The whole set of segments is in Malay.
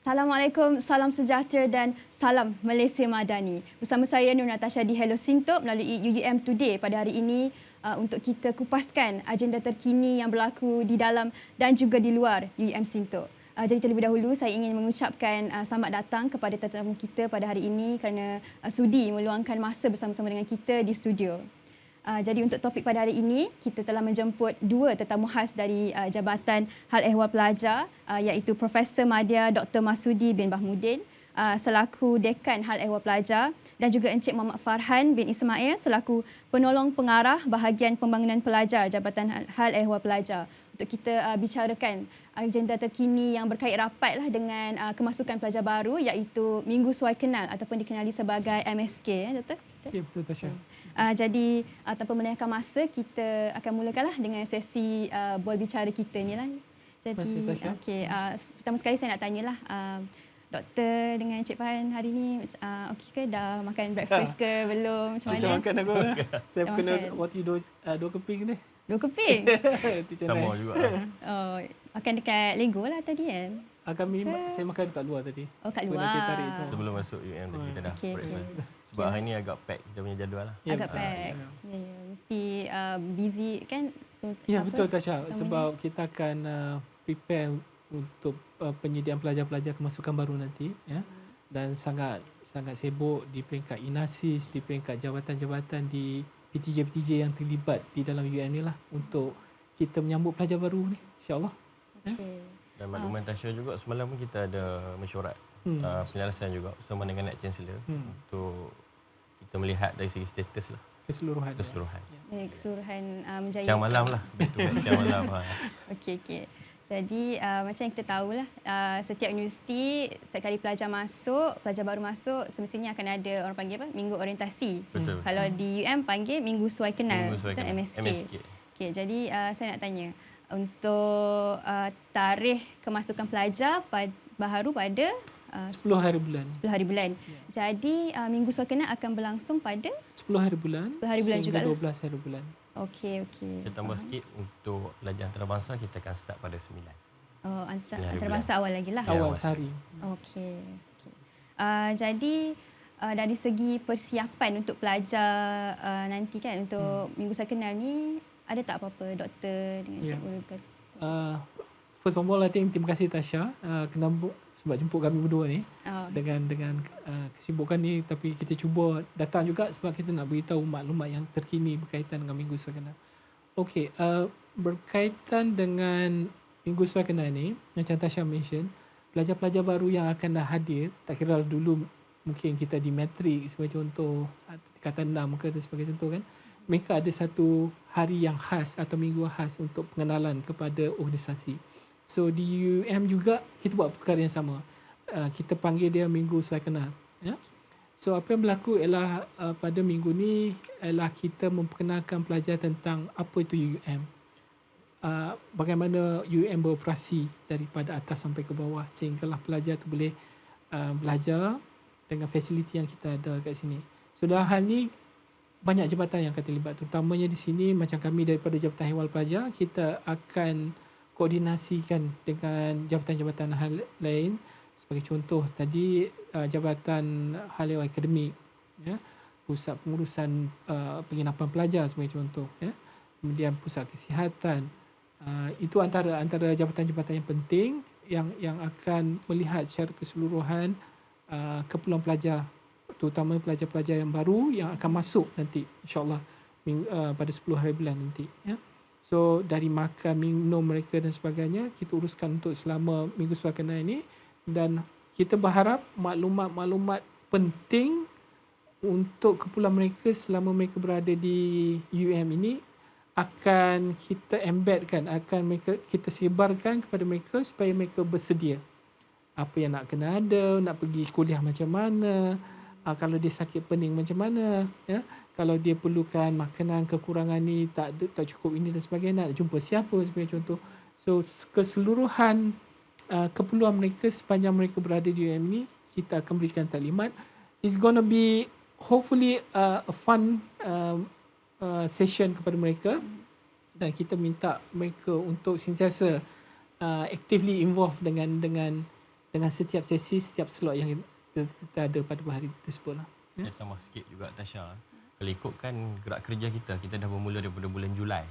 Assalamualaikum, salam sejahtera dan salam Malaysia Madani. Bersama saya Nur Natasha di Hello Sintop melalui UUM Today pada hari ini untuk kita kupaskan agenda terkini yang berlaku di dalam dan juga di luar UUM Sintop. Jadi terlebih dahulu saya ingin mengucapkan selamat datang kepada tetamu kita pada hari ini kerana sudi meluangkan masa bersama-sama dengan kita di studio. Jadi untuk topik pada hari ini, kita telah menjemput dua tetamu khas dari Jabatan Hal Ehwal Pelajar iaitu Profesor Madya Dr. Masudi bin Bahmudin selaku Dekan Hal Ehwal Pelajar dan juga Encik Muhammad Farhan bin Ismail selaku Penolong Pengarah Bahagian Pembangunan Pelajar Jabatan Hal Ehwal Pelajar untuk kita bicarakan agenda terkini yang berkait rapatlah dengan kemasukan pelajar baru iaitu Minggu Suai Kenal ataupun dikenali sebagai MSK, Doktor? Ya, betul Tasha. Jadi tanpa menayangkan masa, kita akan mulakanlah dengan sesi boy bicara kita ni lah. Jadi pertama sekali saya nak tanyalah Doktor dengan Encik Farhan hari ni okey ke, dah makan breakfast ke belum, macam mana? Kita makan aku. Saya kena waktu dua keping ni. 2 keping? Sama juga. Oh, makan dekat Lego lah tadi kan? Saya makan dekat luar tadi. Oh, kat luar. Sebelum masuk UM tadi kita dah breakfast. Sebab hari ni agak pack kita punya jadual lah. Agak pack. Ya, mesti busy kan? Ya, betul Tasha. Sebab kita akan prepare untuk penyediaan pelajar-pelajar kemasukan baru nanti, ya. Dan sangat sibuk di peringkat INASIS, di peringkat jabatan-jabatan di PTJ yang terlibat di dalam UM ni lah untuk kita menyambut pelajar baru ni, insya-Allah. Okay. Dan makluman Tasha juga, semalam pun kita ada mesyuarat penyelesaian juga bersama dengan Naib Chancellor untuk kita melihat dari segi status lah. Keseluruhan. Keseluruhan menjaya. Siang malam lah. Siang malam. Okey. Jadi macam yang kita tahulah, setiap universiti setiap kali pelajar baru masuk, semestinya akan ada orang panggil apa? Minggu orientasi. Betul. Kalau di UM panggil Minggu Suai Kenal, atau MSK. Okey, jadi saya nak tanya untuk tarikh kemasukan pelajar baharu pada 10 hari bulan. 10 hari bulan. Ya. Jadi Minggu Suai Kenal akan berlangsung pada 10 hari bulan. 10 hari bulan juga lah. 12 hari bulan. Okey. Saya tambah sikit untuk pelajar antarabangsa kita akan start pada 9. Oh, antarabangsa awal lagi lah. Awal sehari. Okey. Jadi dari segi persiapan untuk pelajar nanti kan untuk Minggu Suai Kenal ni, ada tak apa-apa doktor dengan cikgu kata? First of all, terima kasih Tasha sebab jemput kami berdua ni dengan kesibukan ni, tapi kita cuba datang juga sebab kita nak beritahu maklumat yang terkini berkaitan dengan Minggu Suai Kenal. Okey, berkaitan dengan Minggu Suai Kenal ni, macam Tasha mention, pelajar-pelajar baru yang akan dah hadir, tak kira dulu mungkin kita di matrik sebagai contoh, tingkatan 6 ke sebagai contoh kan, mereka ada satu hari yang khas atau minggu khas untuk pengenalan kepada organisasi. So di UM juga kita buat perkara yang sama. Kita panggil dia Minggu Suai Kenal. Ya? So apa yang berlaku ialah pada minggu ni ialah kita memperkenalkan pelajar tentang apa itu UM. Bagaimana UM beroperasi daripada atas sampai ke bawah sehinggalah pelajar tu boleh belajar dengan fasiliti yang kita ada kat sini. So dalam hal ni banyak jabatan yang akan terlibat, terutamanya di sini macam kami daripada Jabatan Ehwal Pelajar, kita akan koordinasikan dengan jabatan-jabatan hal lain. Sebagai contoh tadi Jabatan Hal Ehwal Akademik, ya, Pusat Pengurusan Penginapan Pelajar sebagai contoh, ya. Kemudian Pusat Kesihatan. Itu antara jabatan-jabatan yang penting yang akan melihat secara keseluruhan keperluan pelajar, terutama pelajar-pelajar yang baru yang akan masuk nanti insya-Allah pada 10 hari bulan nanti, ya. So dari makan, minum mereka dan sebagainya kita uruskan untuk selama Minggu Suai Kenal ini, dan kita berharap maklumat-maklumat penting untuk keperluan mereka selama mereka berada di UM ini akan kita embedkan, kita sebarkan kepada mereka supaya mereka bersedia. Apa yang nak kena ada, nak pergi kuliah macam mana, kalau dia sakit pening macam mana, ya. Kalau dia perlukan makanan kekurangan ni, tak cukup ini dan sebagainya, nak jumpa siapa sebagai contoh. So keseluruhan keperluan mereka sepanjang mereka berada di UM ni kita akan berikan taklimat. It's gonna be hopefully a fun session kepada mereka, dan kita minta mereka untuk sentiasa actively involved dengan dengan setiap sesi, setiap slot yang kita ada pada hari tersebut lah. Saya tambah sikit juga Tasha. Kalau ikutkan gerak kerja kita dah bermula daripada bulan Julai.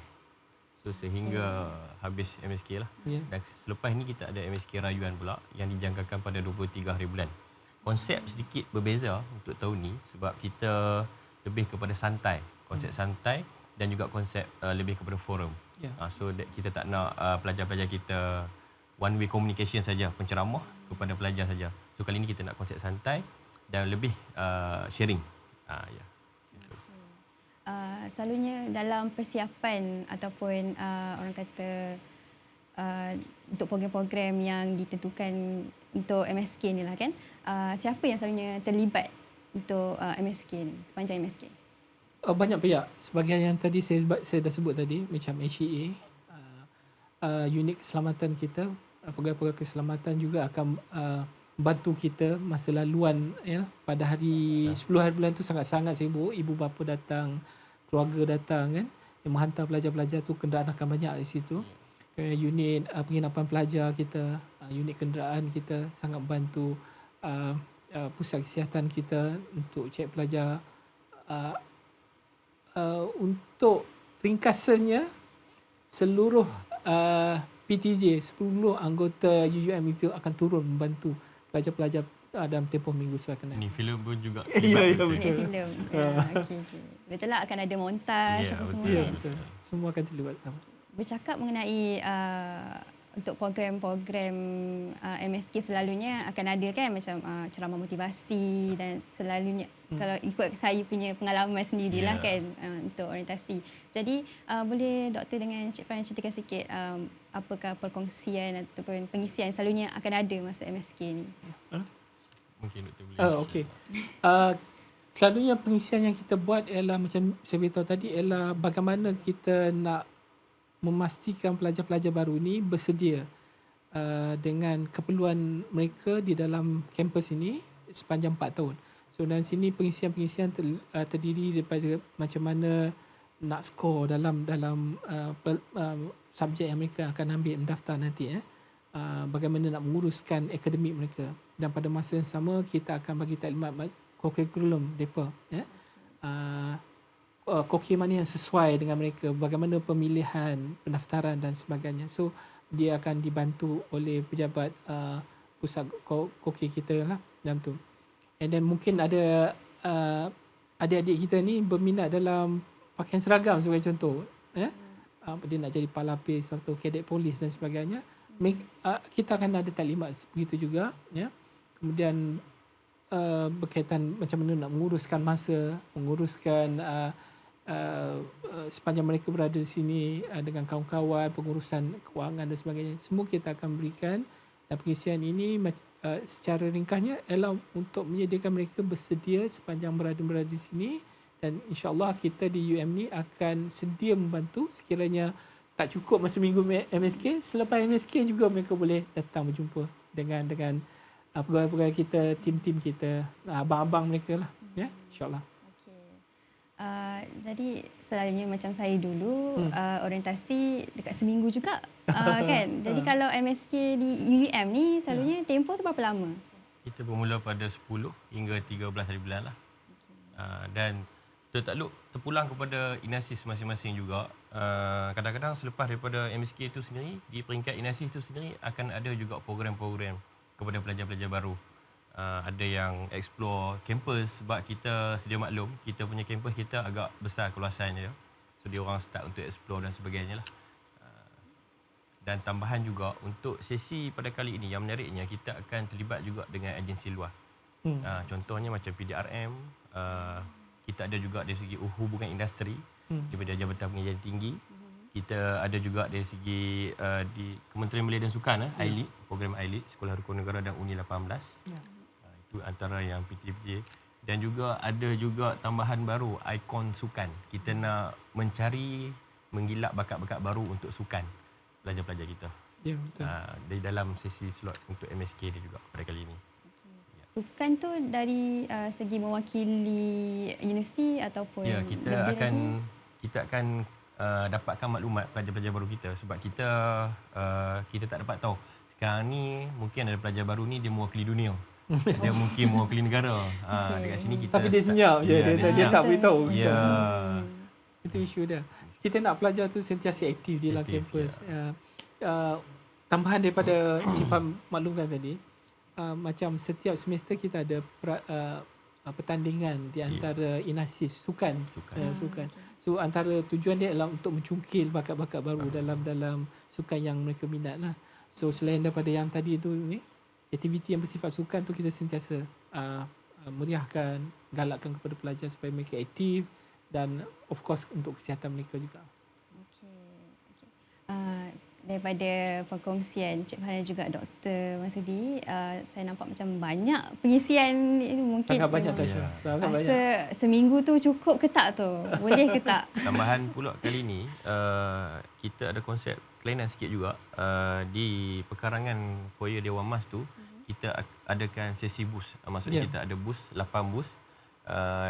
So sehingga habis MSK lah. Dan selepas ni kita ada MSK Rayuan pula yang dijangkakan pada 23 hari bulan. Konsep sedikit berbeza untuk tahun ni sebab kita lebih kepada santai. Konsep santai dan juga konsep lebih kepada forum. So kita tak nak pelajar-pelajar kita one way communication saja, penceramah kepada pelajar saja. So kali ni kita nak konsep santai dan lebih sharing. Selalunya dalam persiapan ataupun orang kata untuk program-program yang ditentukan untuk MSK ni lah kan, siapa yang selalunya terlibat untuk MSK ni, sepanjang MSK? Banyak pihak. Sebagai yang tadi saya dah sebut tadi, macam HEA, unit keselamatan kita, pegawai-pegawai keselamatan juga akan bantu kita masa laluan pada hari 10 hari bulan tu sangat-sangat sibuk. Ibu bapa datang, keluarga datang kan, yang menghantar pelajar-pelajar tu, kenderaan akan banyak di situ. Unit penginapan pelajar kita, unit kenderaan kita sangat bantu pusat kesihatan kita untuk cek pelajar. Untuk ringkasannya, seluruh PTJ, 10 anggota UUM itu akan turun membantu pelajar-pelajar dalam tempoh minggu suakan. Ni filem pun juga. Ya, betul. Filem. Okay. Betul lah, akan ada montaj apa semua betul, kan. Betul. Semua akan terlibat. Bercakap mengenai untuk program-program MSK selalunya akan ada kan macam ceramah motivasi dan selalunya kalau ikut saya punya pengalaman sendirilah kan untuk orientasi. Jadi boleh doktor dengan Cik Fran ceritakan sikit apakah perkongsian ataupun pengisian selalunya akan ada masa MSK ni? Mungkin doktor boleh. Okey. Selalunya pengisian yang kita buat ialah macam saya beritahu tadi ialah bagaimana kita nak memastikan pelajar-pelajar baru ni bersedia dengan keperluan mereka di dalam kampus ini sepanjang 4 tahun. So dalam sini pengisian-pengisian terdiri daripada macam mana nak skor dalam subjek yang mereka akan ambil mendaftar nanti, bagaimana nak menguruskan akademik mereka, dan pada masa yang sama kita akan bagi taklimat kurikulum mereka, koki mana yang sesuai dengan mereka, bagaimana pemilihan, pendaftaran dan sebagainya. So dia akan dibantu oleh pejabat pusat koki kita lah dalam tu. And then mungkin ada adik-adik kita ni berminat dalam pakaian seragam sebagai contoh, dia nak jadi palapis atau kadet polis dan sebagainya. Kita akan ada taklimat begitu juga, kemudian berkaitan macam mana nak menguruskan masa, menguruskan sepanjang mereka berada di sini dengan kawan-kawan, pengurusan kewangan dan sebagainya. Semua kita akan berikan, dan pengisian ini secara ringkasnya ialah untuk menyediakan mereka bersedia sepanjang berada di sini, dan insya-Allah kita di UM ni akan sedia membantu sekiranya tak cukup masa minggu MSK. Selepas MSK juga mereka boleh datang berjumpa dengan pegawai-pegawai kita, tim-tim kita, abang-abang mereka lah, insya-Allah. Jadi selalunya macam saya dulu orientasi dekat seminggu juga kan. Jadi kalau MSK di UUM ni selalunya tempoh tu berapa lama? Kita bermula pada 10 hingga 13 hari bulan lah. Dan terpulang kepada inasis masing-masing juga. Kadang-kadang selepas daripada MSK itu sendiri, di peringkat inasis itu sendiri akan ada juga program-program kepada pelajar-pelajar baru. Ada yang explore kampus, sebab kita sedia maklum kita punya kampus kita agak besar keluasannya, so dia orang start untuk explore dan sebagainya lah. Dan tambahan juga untuk sesi pada kali ini yang menariknya, kita akan terlibat juga dengan agensi luar. Contohnya macam PDRM, kita ada juga dari segi hubungan industri daripada Jabatan Pengajian Tinggi. Kita ada juga dari segi di Kementerian Belia dan Sukan, ILEAD, program ILEAD, Sekolah Rukun Negara dan Uni 18. Itu antara yang PTJ. Dan juga ada juga tambahan baru, ikon sukan. Kita nak mencari, menggilak bakat-bakat baru untuk sukan pelajar-pelajar kita. Ya, betul. Di dalam sesi slot untuk MSK dia juga pada kali ini. Sukan tu dari segi mewakili universiti ataupun kita akan dapatkan maklumat pelajar-pelajar baru kita, sebab kita tak dapat tahu sekarang ni mungkin ada pelajar baru ni dia mewakili dunia. Dia mungkin mewakili negara. Dekat sini kita Tapi dia senyap je, Ya, dia senyap. tak beritahu. Ya. Itu isu dia. Kita nak pelajar tu sentiasa aktif di dalam Aktif, kampus. Tambahan daripada Cik Faham maklumkan tadi, macam setiap semester kita ada pertandingan di antara INASIS, sukan. Sukan. So antara tujuan dia adalah untuk mencungkil bakat-bakat baru dalam sukan yang mereka minat lah. So selain daripada yang tadi tu ni, aktiviti yang bersifat sukan tu kita sentiasa meriahkan, galakkan kepada pelajar supaya mereka aktif dan of course untuk kesihatan mereka juga. Daripada perkongsian Cik Farhan juga Dr. Masudi, saya nampak macam banyak pengisian ini mungkin. Sangat banyak Tasha. Sangat banyak. Rasa seminggu tu cukup ke tak tu? Boleh ke tak? Tambahan pula kali ni kita ada konsep kelainan sikit juga. Di pekarangan foyer Dewan Mas tu kita adakan sesi bus. Maksudnya kita ada bus, 8 bus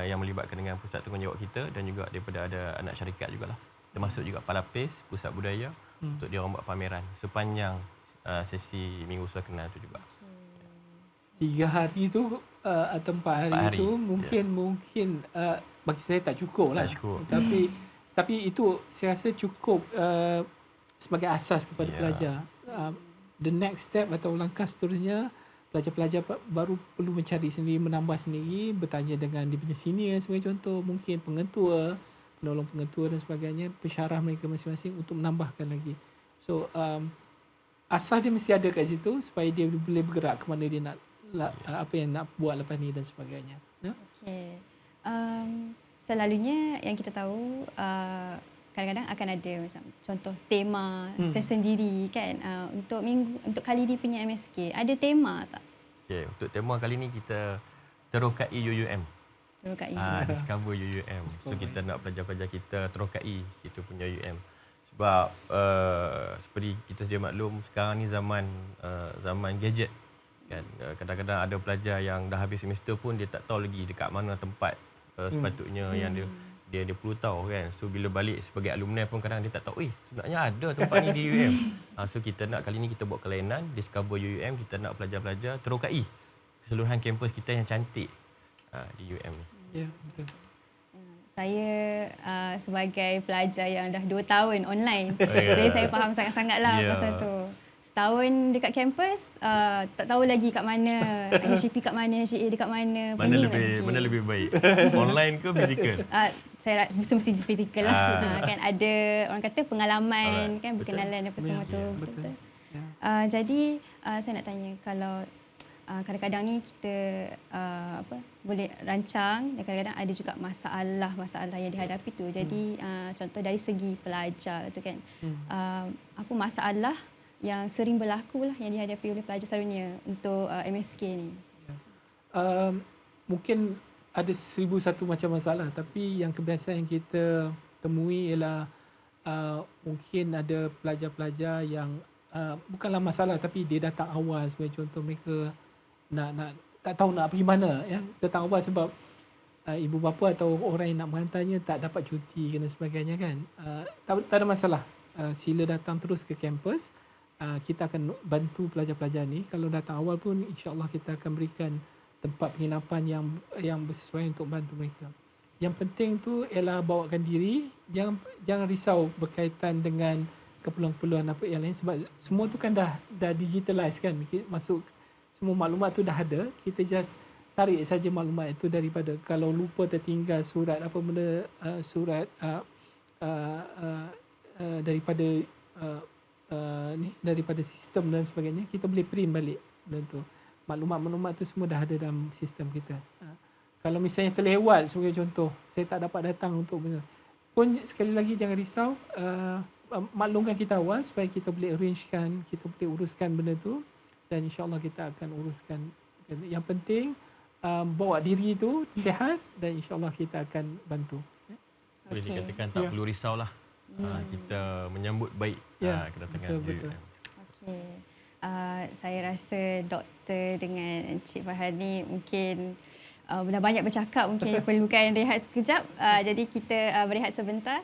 yang melibatkan dengan pusat tanggungjawab kita dan juga daripada ada anak syarikat jugalah. Termasuk juga Palapis, Pusat Budaya untuk dia orang buat pameran sepanjang sesi Minggu Usaha Kenal tu juga. 3 hari tu atau 4 hari tu mungkin bagi saya tak cukup lah. Tak cukup. Tapi itu saya rasa cukup sebagai asas kepada pelajar. The next step atau langkah seterusnya, pelajar-pelajar baru perlu mencari sendiri, menambah sendiri, bertanya dengan dia punya senior sebagai contoh, mungkin pengetua, penolong pengetua dan sebagainya, pensyarah mereka masing-masing untuk menambahkan lagi. So asas dia mesti ada kat situ supaya dia boleh bergerak ke mana dia nak apa yang nak buat lepas ni dan sebagainya. Okey. Selalunya yang kita tahu kadang-kadang akan ada macam contoh tema tersendiri kan, untuk kali ni punya MSK ada tema tak? Okey, untuk tema kali ni kita terokai UUM. Discover UUM. So kita nak pelajar-pelajar kita terokai kita punya UUM. Sebab seperti kita sedia maklum sekarang ni zaman gadget kan. Kadang-kadang ada pelajar yang dah habis semester pun dia tak tahu lagi dekat mana tempat sepatutnya yang dia perlu tahu kan. So bila balik sebagai alumni pun kadang dia tak tahu sebenarnya ada tempat ni di UUM. So kita nak kali ni kita buat kelainan Discover UUM, kita nak pelajar-pelajar terokai keseluruhan kampus kita yang cantik di UM ni. Ya, betul. Saya sebagai pelajar yang dah 2 tahun online, jadi saya faham sangat-sangatlah pasal tu. Setahun dekat kampus, tak tahu lagi kat mana, HCP kat mana, HCA dekat mana. Mana lebih baik? Online ke fizikal? Saya rasa mesti fizikal lah. Kan ada orang kata pengalaman, kan berkenalan apa semua tu. Betul. Jadi saya nak tanya, kalau kadang-kadang ni kita boleh rancang dan kadang-kadang ada juga masalah yang dihadapi tu. Jadi contoh dari segi pelajar tu kan, apa masalah yang sering berlaku lah yang dihadapi oleh pelajar selalunya untuk MSK ni? Mungkin ada 1001 macam masalah, tapi yang kebiasaan yang kita temui ialah mungkin ada pelajar-pelajar yang bukanlah masalah tapi dia datang awal sebagai contoh, mereka nak tak tahu nak pergi mana ya, datang awal sebab ibu bapa atau orang yang nak menghantarnya tak dapat cuti dan sebagainya kan. Tak ada masalah, sila datang terus ke kampus. Kita akan bantu pelajar-pelajar ni. Kalau datang awal pun insya-Allah kita akan berikan tempat penginapan yang bersesuaian untuk bantu mereka. Yang penting tu ialah bawakan diri, jangan risau berkaitan dengan keperluan-keperluan apa yang lain sebab semua tu kan dah digitalize kan. Masuk semua maklumat tu dah ada, kita just tarik saja maklumat itu daripada, kalau lupa tertinggal surat apa benda, surat daripada sistem dan sebagainya, kita boleh print balik benda tu. Maklumat-maklumat tu semua dah ada dalam sistem kita. Kalau misalnya terlewat sebagai contoh, saya tak dapat datang untuk benda pun, sekali lagi jangan risau, maklumkan kita awal supaya kita boleh arrangekan, kita boleh uruskan benda tu dan insya-Allah kita akan uruskan. Yang penting bawa diri tu sihat dan insya-Allah kita akan bantu. Boleh dikatakan tak perlu risaulah. Kita menyambut baik kedatangan UUM. Okey. Saya rasa doktor dengan Encik Farhan ni mungkin dah banyak bercakap, mungkin perlukan rehat sekejap. Jadi kita berehat sebentar.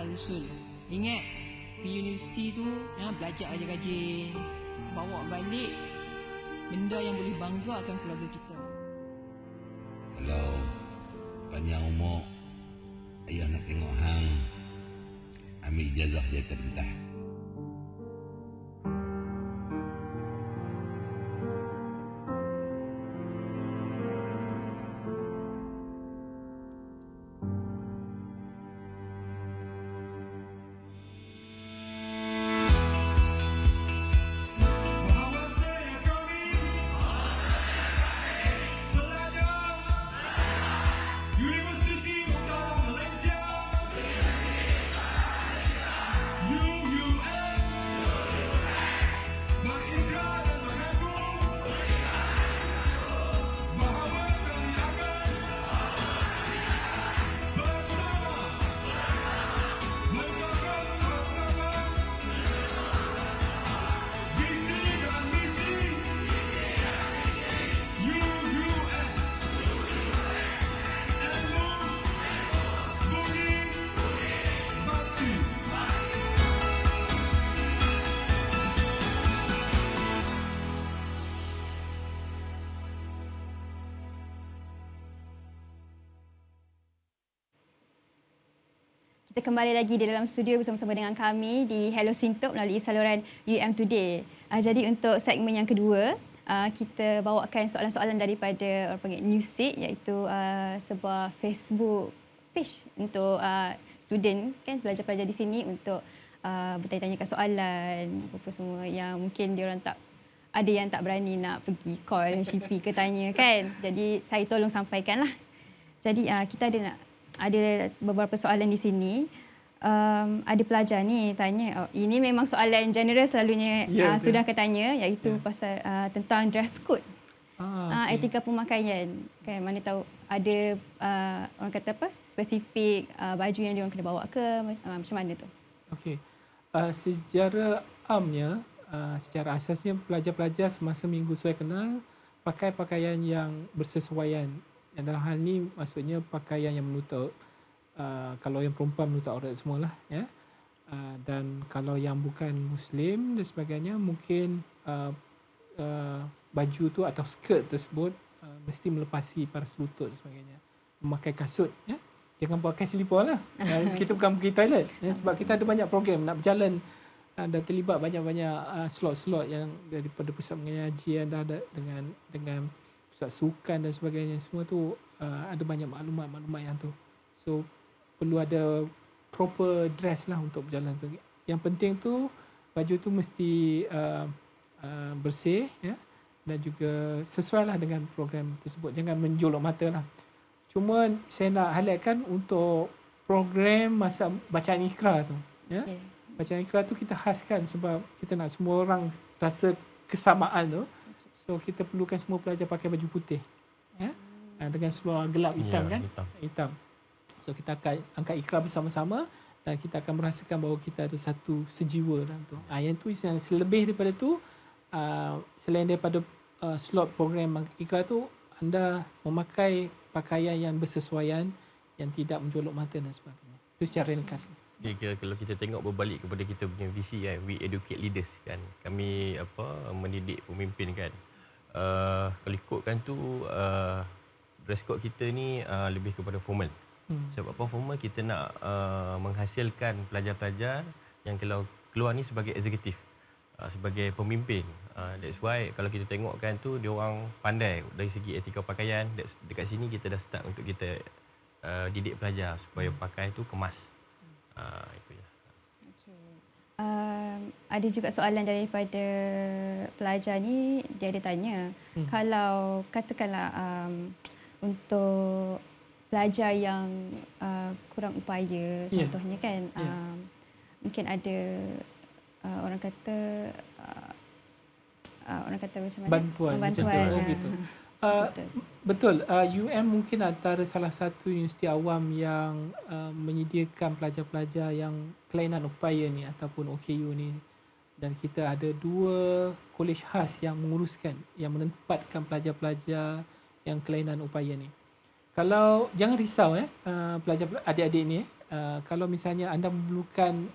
asal-usul. Ingat, pergi universiti tu belajar rajin-rajin. Bawa balik benda yang boleh banggakan keluarga kita. Kalau panjang umur, ayah nak tengok hang ambil ijazah dia terentah. Kita kembali lagi di dalam studio bersama-sama dengan kami di Hello Sintok melalui saluran UM Today. Jadi untuk segmen yang kedua, kita bawakan soalan-soalan daripada orang panggil Newsseek, iaitu sebuah Facebook page untuk student kan, pelajar-pelajar di sini untuk bertanya-tanyakan soalan apa semua yang mungkin diorang ada yang tak berani nak pergi call HCP ke tanya kan. Jadi saya tolong sampaikanlah. Jadi kita ada beberapa soalan di sini. Ada pelajar ni tanya, ini memang soalan general selalunya sudah akan tanya, iaitu pasal tentang dress code, etika pemakaian. Kan, mana tahu ada orang kata apa, spesifik baju yang diorang kena bawa ke, macam mana tu? Okey. Secara amnya, secara asasnya pelajar-pelajar semasa minggu suai kenal pakai pakaian yang bersesuaian. Dan dalam hal ni maksudnya pakaian yang menutup, kalau yang perempuan menutup aurat semualah, ya. Dan kalau yang bukan Muslim dan sebagainya, mungkin baju tu atau skirt tersebut mesti melepasi paras lutut dan sebagainya. Memakai kasut, ya. Jangan pakai selipar lah. Kita bukan pergi toilet, ya, sebab kita ada banyak program nak berjalan dan terlibat banyak-banyak slot-slot yang daripada pusat pengajian dan ada dengan pusat sukan dan sebagainya. Semua tu ada banyak maklumat-maklumat yang tu. So perlu ada proper dress lah untuk berjalan tu. Yang penting tu baju tu mesti bersih, ya, dan juga sesuai lah dengan program tersebut. Jangan menjolok mata lah. Cuma saya nak highlightkan untuk program masa bacaan Iqra tu, ya. Okay. Bacaan Iqra tu kita khaskan sebab kita nak semua orang rasa kesamaan tu. So kita perlukan semua pelajar pakai baju putih, ya, dengan seluar gelap hitam, kan, hitam. So kita akan angkat Iqra bersama-sama dan kita akan merasakan bahawa kita ada satu sejiwa dalam tu. Yang tu yang selebih daripada tu, selain daripada slot program Iqra tu, anda memakai pakaian yang bersesuaian, yang tidak menjolok mata dan sebagainya. Itu secara ringkas. Kalau kita tengok berbalik kepada kita punya visi kan, we educate leaders kan. Kami mendidik pemimpin kan. Kalau ikutkan tu dress code kita ni lebih kepada formal. Sebab apa formal, kita nak menghasilkan pelajar-pelajar yang kalau keluar ni sebagai eksekutif, sebagai pemimpin. That's why kalau kita tengokkan tu, dia orang pandai dari segi etika pakaian. Dekat sini kita dah start untuk kita didik pelajar supaya pakai tu kemas. Itu je. Okay. Ada juga soalan daripada pelajar ni, dia ada tanya, kalau katakanlah untuk pelajar yang kurang upaya, contohnya kan, mungkin ada orang kata macam mana? Bantuan. Gitu. Betul. UM mungkin antara salah satu universiti awam yang menyediakan pelajar-pelajar yang kelainan upaya ni ataupun OKU ni. Dan kita ada 2 kolej khas yang menguruskan, yang menempatkan pelajar-pelajar yang kelainan upaya ni. Kalau jangan risau, pelajar adik-adik ni, kalau misalnya anda memerlukan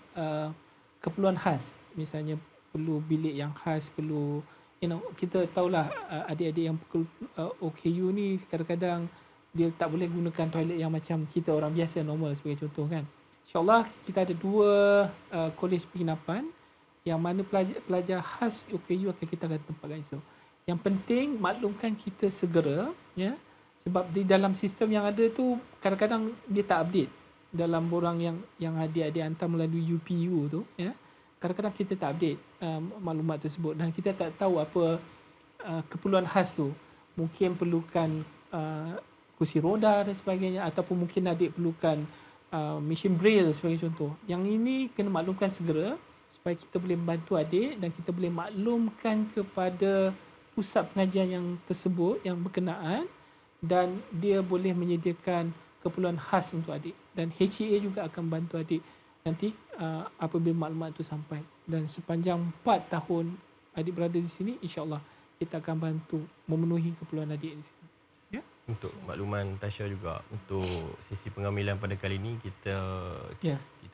keperluan khas, misalnya perlu bilik yang khas, perlu kita tahulah adik-adik yang OKU ni kadang-kadang dia tak boleh gunakan toilet yang macam kita orang biasa normal sebagai contoh kan. InsyaAllah kita ada 2 kolej penginapan yang mana pelajar khas OKU akan kita akan tempatkan esok. Yang penting maklumkan kita segera ya, sebab di dalam sistem yang ada tu kadang-kadang dia tak update dalam borang yang adik-adik hantar melalui UPU tu ya. Kadang-kadang kita tak update maklumat tersebut dan kita tak tahu apa keperluan khas tu. Mungkin perlukan kursi roda dan sebagainya, ataupun mungkin adik perlukan mesin braille sebagai contoh. Yang ini kena maklumkan segera supaya kita boleh membantu adik dan kita boleh maklumkan kepada pusat pengajian yang tersebut yang berkenaan dan dia boleh menyediakan keperluan khas untuk adik. Dan HEA juga akan bantu adik nanti apabila maklumat itu sampai. Dan sepanjang 4 tahun adik berada di sini, insya-Allah kita akan bantu memenuhi keperluan adik di sini. Ya? Untuk makluman Tasha juga, untuk sesi pengamilan pada kali ini kita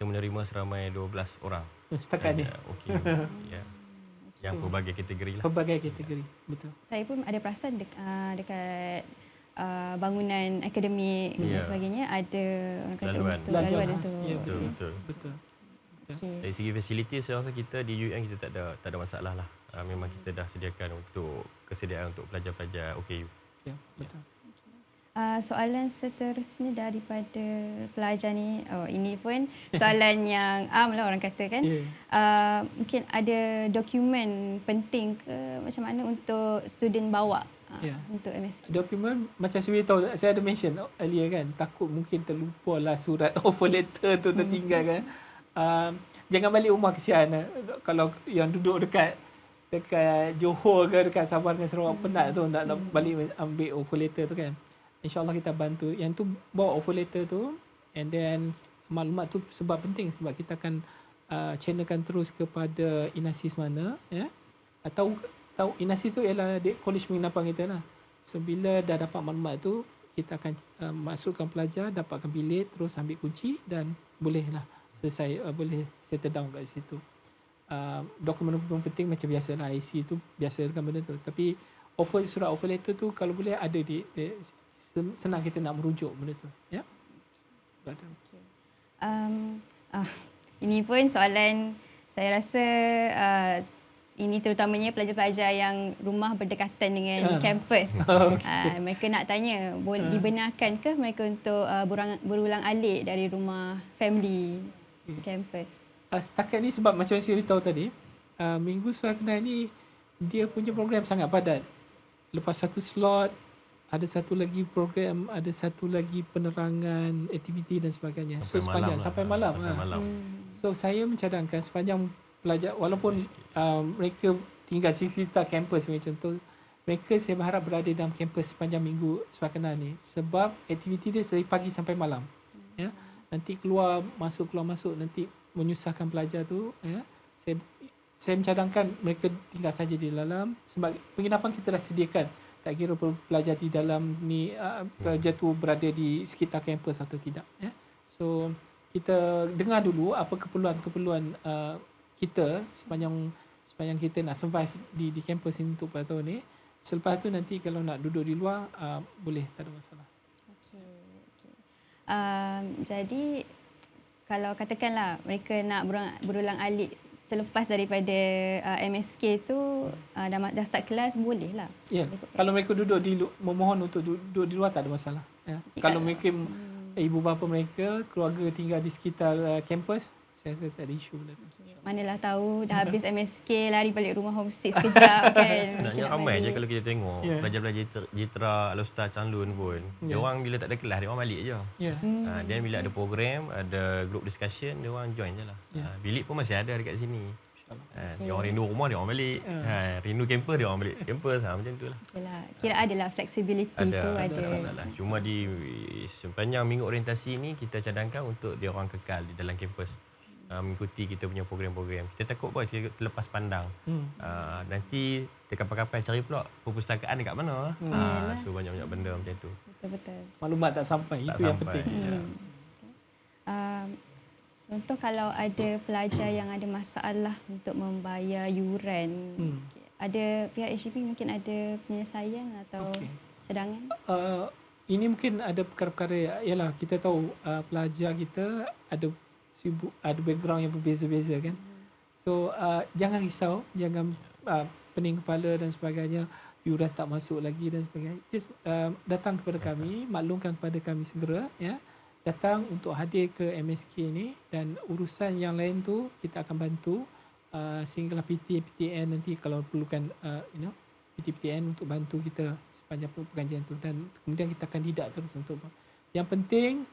menerima seramai 12 orang. Setakat ni. Okey. Ya. Yang pelbagai kategori lah. Pelbagai kategori, betul. Saya pun ada perasan dekat bangunan akademik dan sebagainya ada orang kata untuk laluan untuk. Ya, betul. Okay. Dari segi fasiliti saya rasa kita di UM kita tak ada masalah lah. Memang kita dah sediakan untuk kesediaan untuk pelajar-pelajar OKU. Ya, betul. Soalan seterusnya daripada pelajar ni, ini pun soalan yang lah orang kata kan. Mungkin ada dokumen penting ke macam mana untuk student bawa untuk MSK? Dokumen macam saya tahu, saya ada mention earlier kan, takut mungkin terlupa lah surat offer letter tu tertinggal kan. Jangan balik rumah kesian kalau yang duduk dekat Johor ke dekat Sabah dengan Sarawak penat tu nak balik ambil offer letter tu kan. InsyaAllah kita bantu. Yang tu bawa offer letter tu, and then maklumat tu sebab penting, sebab kita akan channelkan terus kepada inasis mana ya. Tahu inasis tu ialah kolej penginapan kita lah. So bila dah dapat maklumat tu, kita akan masukkan pelajar, dapatkan bilik, terus ambil kunci dan bolehlah selesai, boleh settle down kat situ. Dokumen-dokumen penting macam biasalah, IC tu biasa kan benda tu. Tapi surat offer letter tu kalau boleh ada di senang kita nak merujuk benda tu ya. Ini pun soalan saya rasa ini terutamanya pelajar-pelajar yang rumah berdekatan dengan kampus. Mereka nak tanya, dibenarkan ke mereka untuk berulang alik dari rumah family kampus? Setakat ni sebab macam saya beritahu tadi, minggu sekolah ni dia punya program sangat padat. Lepas satu slot ada satu lagi program, ada satu lagi penerangan, aktiviti dan sebagainya. Sampai malam. So saya mencadangkan sepanjang pelajar, walaupun mereka tinggal di sekitar kampus macam tu, mereka saya berharap berada dalam kampus sepanjang minggu sekolah ni, sebab aktiviti dia dari pagi sampai malam. Ya. Nanti keluar masuk nanti menyusahkan pelajar tu ya. Saya mencadangkan mereka tinggal saja di dalam, sebab penginapan kita dah sediakan. Tak kira pelajar di dalam ni pelajar tu berada di sekitar kampus atau tidak ya. So kita dengar dulu apa keperluan kita sepanjang kita nak survive di kampus ini untuk pada tahun ni. Selepas tu nanti kalau nak duduk di luar boleh, tak ada masalah. Jadi kalau katakanlah mereka nak berulang alik selepas daripada MSK tu dah start kelas, boleh lah. Ya. Kalau mereka memohon untuk duduk di luar, tak ada masalah. Ya. Kalau mereka ibu bapa mereka, keluarga tinggal di sekitar kampus, saya rasa tak ada isu. Manalah tahu dah habis MSK lari balik rumah homesick sekejap kan. Sebenarnya ramai je kalau kita tengok pelajar-pelajar Jitra, Al-Ustaz, Chanlun pun. Dia orang bila tak ada kelas, dia orang balik je. Dan bila ada program, ada group discussion, dia orang join je lah. Bilik pun masih ada dekat sini. Dia orang rindu rumah, dia orang balik. Rindu kampus, dia orang balik kampus. Macam tu lah. Kira adalah flexibility tu ada. Masalah. Cuma di sepanjang minggu orientasi ni kita cadangkan untuk dia orang kekal di dalam kampus. Mengikuti kita punya program-program. Kita takut pun kita terlepas pandang. Nanti terkapai-kapai cari pula perpustakaan dekat mana. So banyak-banyak benda macam tu. Betul-betul. Maklumat tak sampai, itu yang penting. Contoh kalau ada pelajar yang ada masalah untuk membayar yuran, okey, ada pihak HDB mungkin ada penyelesaian atau Okey. cadangan? Ini mungkin ada perkara-perkara, ialah kita tahu pelajar kita ada background yang berbeza-beza kan. So jangan risau, jangan pening kepala dan sebagainya, yuran tak masuk lagi dan sebagainya. Just datang kepada kami, maklumkan kepada kami segera, ya. Datang untuk hadir ke MSK ni, dan urusan yang lain tu kita akan bantu sehinggalah PTN nanti kalau perlukan PTN untuk bantu kita sepanjang pengajian tu, dan kemudian kita akan didak terus untuk. Yang penting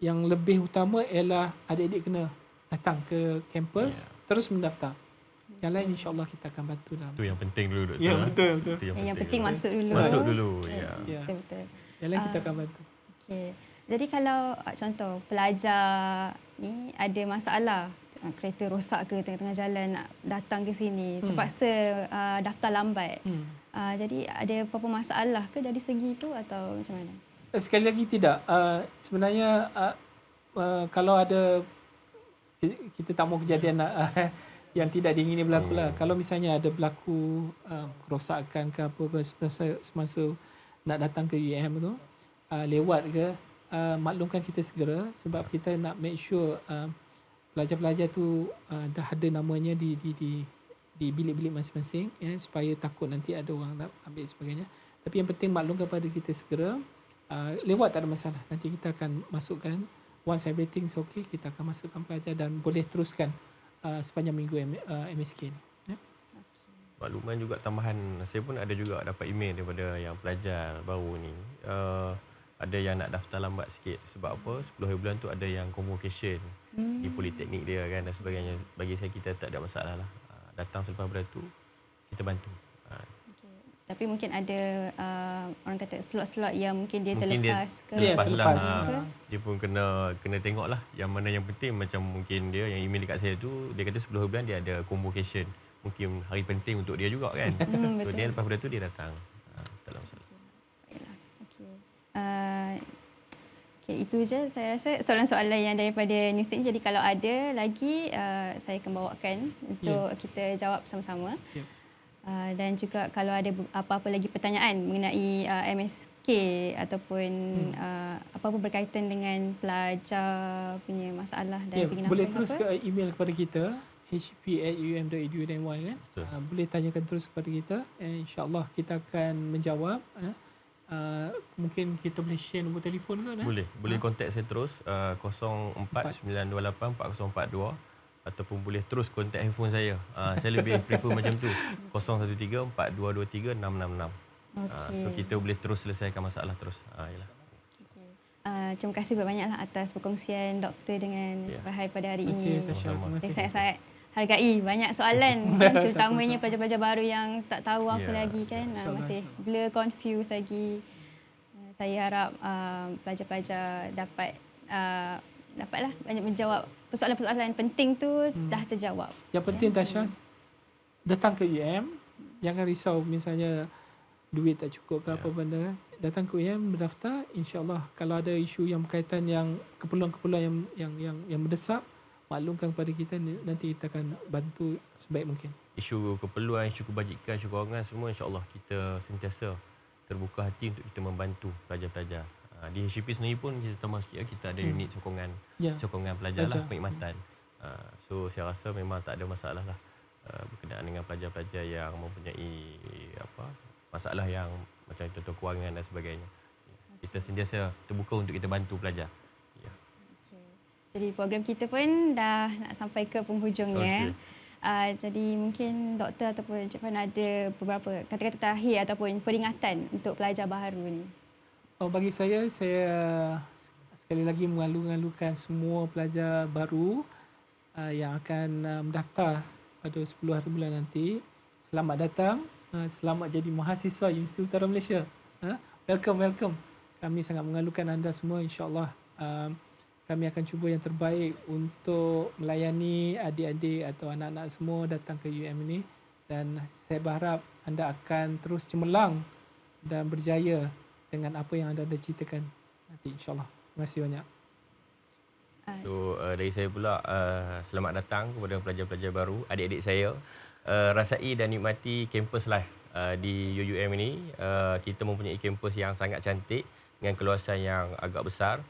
yang lebih utama ialah adik-adik kena datang ke kampus, terus mendaftar. Yang lain insya-Allah kita akan bantu dalam. Itu yang penting dulu, Doktor. Ya, betul. Itu Yang penting masuk dulu. Masuk dulu, ya. Ya. Betul. Yang lain kita akan bantu. Okey. Jadi kalau contoh pelajar ni ada masalah, kereta rosak ke tengah-tengah jalan nak datang ke sini, terpaksa daftar lambat. Jadi ada apa-apa masalah ke dari segi itu atau macam mana? Sekali lagi tidak. Sebenarnya kalau ada, kita tak mau kejadian yang tidak diingini berlaku lah. Kalau misalnya ada berlaku kerosakan ke apa ke semasa nak datang ke UM tu, lewat ke, maklumkan kita segera, sebab kita nak make sure pelajar-pelajar tu dah ada namanya di bilik-bilik masing-masing, ya, supaya takut nanti ada orang nak ambil sebagainya. Tapi yang penting maklumkan kepada kita segera. Lewat tak ada masalah. Nanti kita akan masukkan, once everything is okay, kita akan masukkan pelajar dan boleh teruskan sepanjang minggu MSK ni. Ya. Makluman juga tambahan, saya pun ada juga dapat email daripada yang pelajar baru ni. Ada yang nak daftar lambat sikit. Sebab apa? 10 hari bulan tu ada yang convocation di politeknik dia kan dan sebagainya. Bagi saya kita tak ada masalah lah. Datang selepas pada tu, kita bantu. Okay. Tapi mungkin ada orang kata slot-slot yang mungkin dia Mungkin terlepas ke. terlepas terlepas. lah. Dia pun kena tengok lah yang mana yang penting. Macam mungkin dia yang email dekat saya tu, dia kata 10 hari bulan dia ada convocation. Mungkin hari penting untuk dia juga kan. So betul. dia lepas pada tu dia datang. Tak ada masalah. Baiklah. Okey. Okey, itu je saya rasa soalan-soalan yang daripada News ini. Jadi kalau ada lagi saya akan bawakan untuk kita jawab sama-sama. Dan juga kalau ada apa-apa lagi pertanyaan mengenai MSK ataupun apa-apa berkaitan dengan pelajar punya masalah dan penginapan boleh terus apa, ke email kepada kita hp@um.edu.my kan. Boleh tanyakan terus kepada kita, insya-Allah kita akan menjawab. Mungkin kita boleh share nombor telefon ke? Boleh contact saya terus 0499284042 ataupun boleh terus contact handphone saya. Saya lebih prefer macam tu. 0134223666. So kita boleh terus selesaikan masalah terus. Yalah. Terima kasih banyak-banyaklah atas perkongsian doktor dengan Encik Fahai pada hari ini. Terima kasih. Saya sangat hargai banyak soalan kan, terutamanya pelajar-pelajar baru yang tak tahu apa lagi kan, masih blur, confused lagi. Saya harap pelajar-pelajar dapatlah banyak menjawab persoalan-persoalan penting tu dah terjawab. Yang penting Tasha, datang ke UM, jangan risau misalnya duit tak cukup ke apa benda. Datang ke UM, berdaftar, insya-Allah kalau ada isu yang berkaitan yang keperluan-keperluan yang mendesak, maklumkan kepada kita, nanti kita akan bantu sebaik mungkin. Isu keperluan, isu kebajikan, isu kewangan, semua insya-Allah kita sentiasa terbuka hati untuk kita membantu pelajar-pelajar. Di HCP sendiri pun kita tambah sikit, kita ada unit sokongan pelajar lah, perkhidmatan. So saya rasa memang tak ada masalah lah berkenaan dengan pelajar-pelajar yang mempunyai masalah yang macam contoh kewangan dan sebagainya. Kita sentiasa terbuka untuk kita bantu pelajar. Jadi program kita pun dah nak sampai ke penghujungnya. Jadi mungkin doktor ataupun Encik Fan ada beberapa kata-kata terakhir ataupun peringatan untuk pelajar baru ni. Bagi saya sekali lagi mengalu-alukan semua pelajar baru yang akan mendaftar pada 10 hari bulan nanti. Selamat datang, selamat jadi mahasiswa Universiti Utara Malaysia. Welcome. Kami sangat mengalukan anda semua, insya-Allah. Kami akan cuba yang terbaik untuk melayani adik-adik atau anak-anak semua datang ke UM ini, dan saya berharap anda akan terus cemerlang dan berjaya dengan apa yang anda ceritakan nanti, insya-Allah. Terima kasih banyak. So dari saya pula selamat datang kepada pelajar-pelajar baru, adik-adik saya. Rasai dan nikmati kampus life di UUM ini. Kita mempunyai kampus yang sangat cantik dengan keluasan yang agak besar.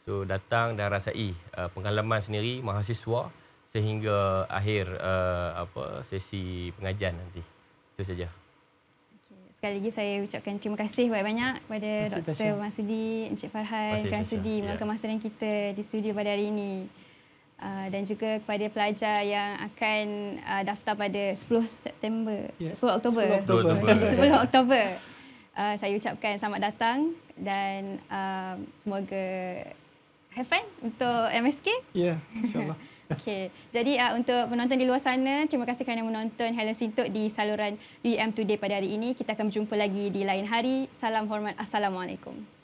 So datang dan rasai pengalaman sendiri mahasiswa sehingga akhir sesi pengajian nanti. Itu saja. Sekali lagi saya ucapkan terima kasih banyak-banyak kepada Dr. Masudi, Encik Farhan kerana sudi meluangkan masa dengan kita di studio pada hari ini. Dan juga kepada pelajar yang akan daftar pada 10 September, 10 Oktober. 10 Oktober. Saya ucapkan selamat datang dan semoga have fun untuk MSK. Ya, insyaAllah. Okey. Jadi untuk penonton di luar sana, terima kasih kerana menonton Hello Sintok di saluran UUM Today pada hari ini. Kita akan berjumpa lagi di lain hari. Salam hormat. Assalamualaikum.